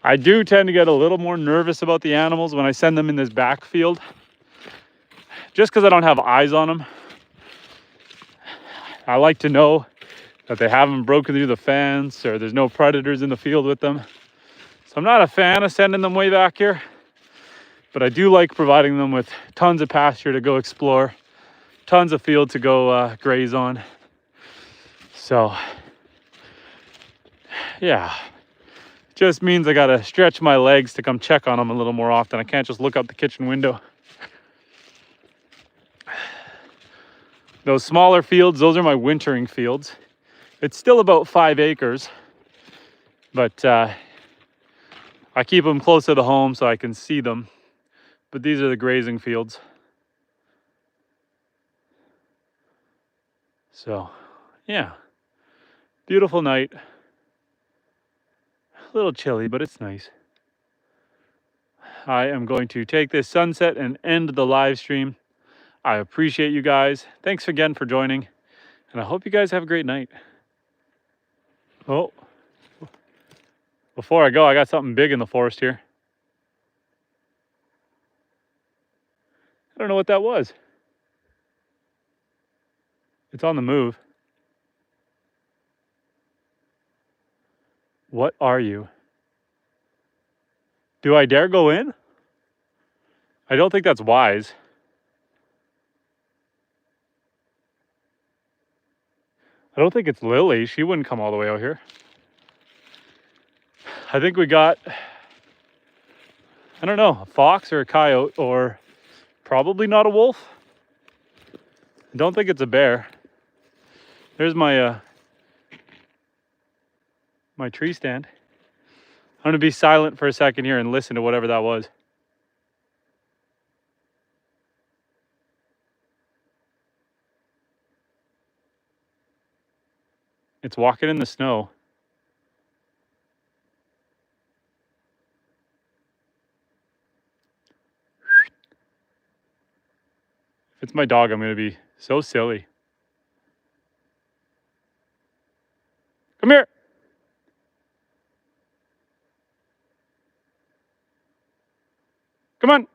I do tend to get a little more nervous about the animals when I send them in this backfield, just because I don't have eyes on them. I like to know that they haven't broken through the fence or there's no predators in the field with them. So I'm not a fan of sending them way back here, but I do like providing them with tons of pasture to go explore, tons of field to go graze on. So yeah, just means I gotta stretch my legs to come check on them a little more often. I can't just look out the kitchen window. Those smaller fields, those are my wintering fields. It's still about 5 acres, but I keep them close to the home so I can see them. But these are the grazing fields. So yeah, beautiful night. A little chilly, but it's nice. I am going to take this sunset and end the live stream. I appreciate you guys. Thanks again for joining, and I hope you guys have a great night. Oh, before I go, I got something big in the forest here. I don't know what that was. It's on the move. What are you? Do I dare go in? I don't think that's wise. I don't think it's Lily. She wouldn't come all the way out here. I think we got, I don't know, a fox or a coyote, or probably not a wolf. I don't think it's a bear. There's my my tree stand. I'm gonna be silent for a second here and listen to whatever that was. It's walking in the snow. If it's my dog, I'm gonna be so silly. Come here. Come on.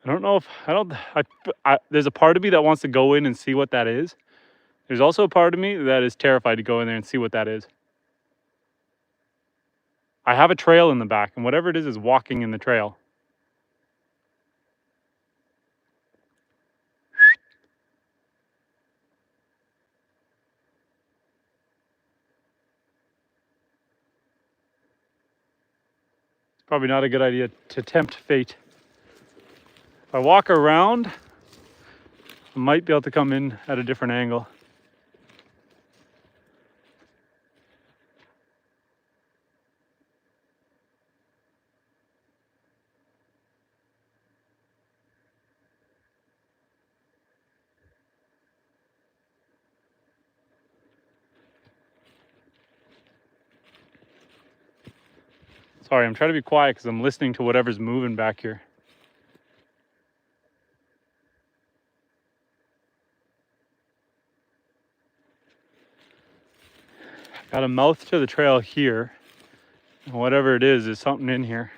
I don't know if, there's a part of me that wants to go in and see what that is. There's also a part of me that is terrified to go in there and see what that is. I have a trail in the back, and whatever it is walking in the trail. It's probably not a good idea to tempt fate. If I walk around, I might be able to come in at a different angle. Sorry, I'm trying to be quiet because I'm listening to whatever's moving back here. Got a mouth to the trail here. And whatever it is something in here.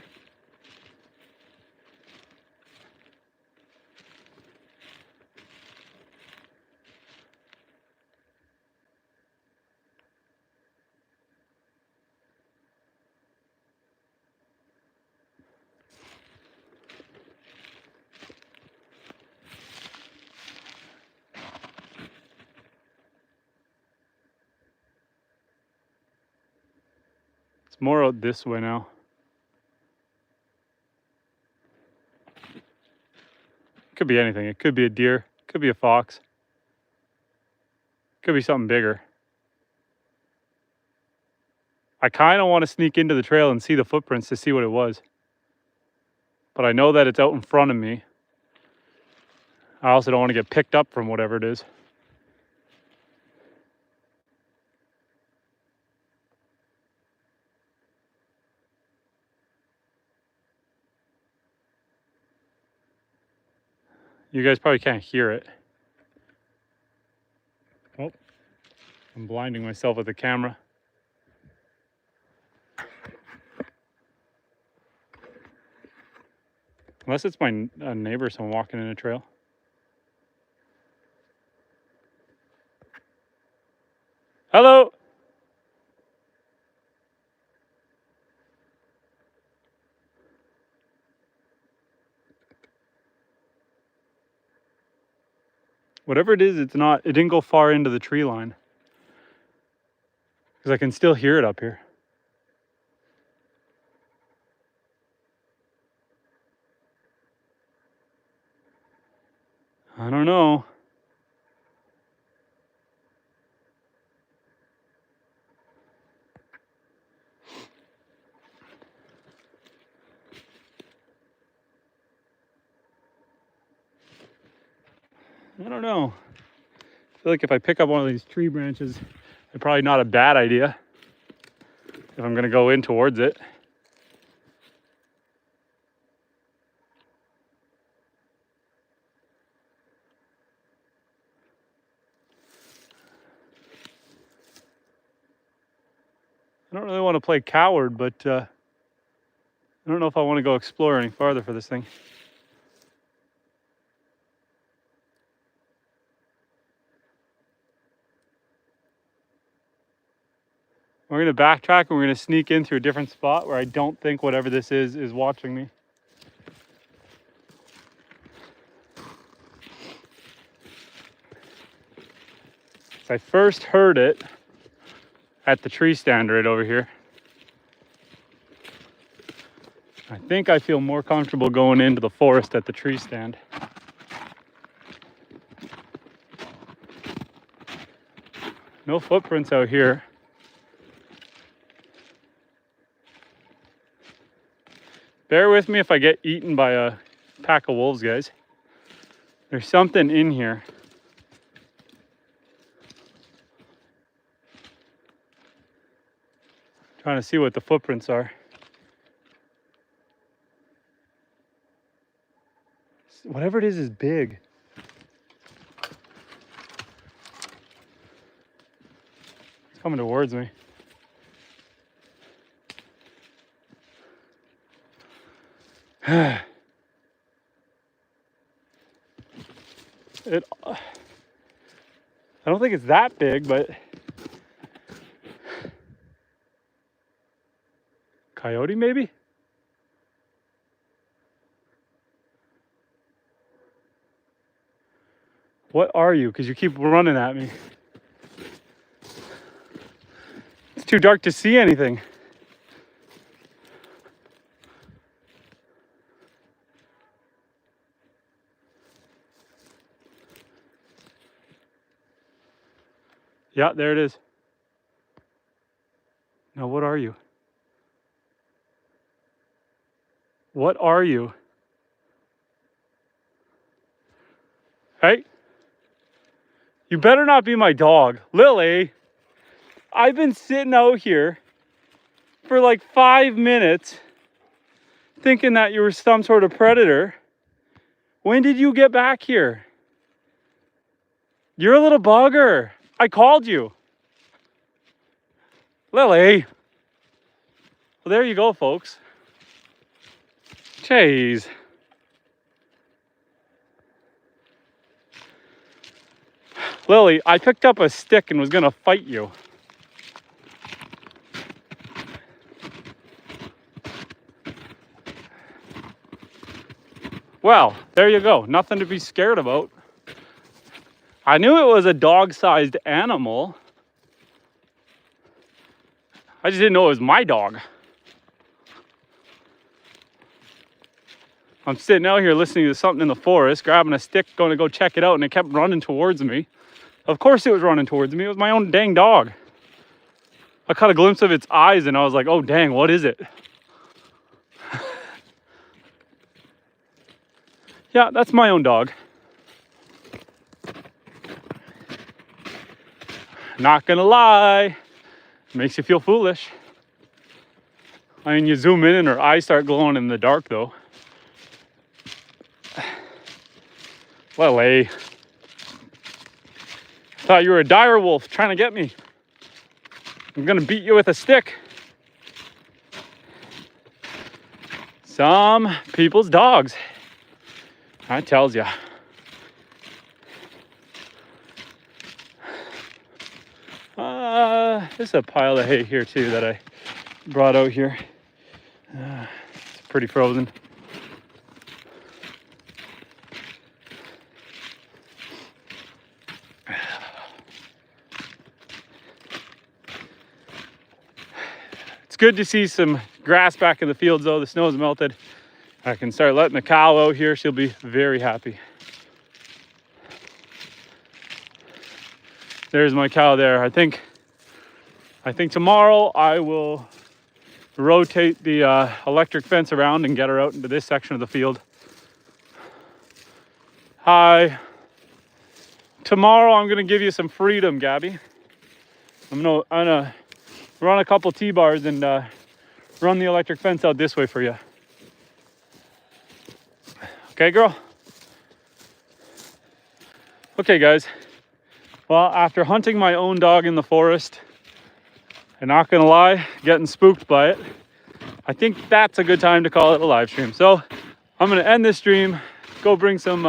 It's more out this way now. Could be anything. It could be a deer. Could be a fox. Could be something bigger. I kind of want to sneak into the trail and see the footprints to see what it was. But I know that it's out in front of me. I also don't want to get picked up from whatever it is. You guys probably can't hear it. Oh, I'm blinding myself with the camera. Unless it's my neighbor, someone walking in a trail. Hello. Whatever it is, it didn't go far into the tree line. Because I can still hear it up here. I don't know. I don't know. I feel like if I pick up one of these tree branches, it's probably not a bad idea if I'm going to go in towards it. I don't really want to play coward, but I don't know if I want to go explore any farther for this thing. We're going to backtrack and we're going to sneak in through a different spot where I don't think whatever this is watching me. I first heard it at the tree stand right over here. I think I feel more comfortable going into the forest at the tree stand. No footprints out here. Bear with me if I get eaten by a pack of wolves, guys. There's something in here. Trying to see what the footprints are. Whatever it is big. It's coming towards me. I don't think it's that big, but coyote maybe? What are you? Because you keep running at me. It's too dark to see anything. Yeah, there it is. Now, what are you? What are you? Hey? You better not be my dog. Lily, I've been sitting out here for like 5 minutes thinking that you were some sort of predator. When did you get back here? You're a little bugger. I called you. Lily. Well, there you go, folks. Jeez. Lily, I picked up a stick and was gonna fight you. Well, there you go. Nothing to be scared about. I knew it was a dog-sized animal. I just didn't know it was my dog. I'm sitting out here listening to something in the forest, grabbing a stick, going to go check it out, and it kept running towards me. Of course it was running towards me. It was my own dang dog. I caught a glimpse of its eyes and I was like, oh dang, what is it? Yeah, that's my own dog. Not gonna lie, makes you feel foolish. I mean, you zoom in and her eyes start glowing in the dark though. Well, hey. Thought you were a dire wolf trying to get me. I'm gonna beat you with a stick. Some people's dogs. I tells ya. There's a pile of hay here too that I brought out here. It's pretty frozen. It's good to see some grass back in the fields though. The snow's melted. I can start letting the cow out here. She'll be very happy. There's my cow there. I think tomorrow I will rotate the electric fence around and get her out into this section of the field. Hi. Tomorrow I'm gonna give you some freedom, Gabby. I'm gonna run a couple T-bars and run the electric fence out this way for you. Okay, girl? Okay, guys. Well, after hunting my own dog in the forest, and not gonna lie, getting spooked by it, I think that's a good time to call it a live stream. So I'm gonna end this stream, go bring some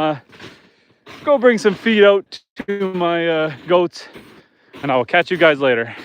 feed out to my goats, and I will catch you guys later.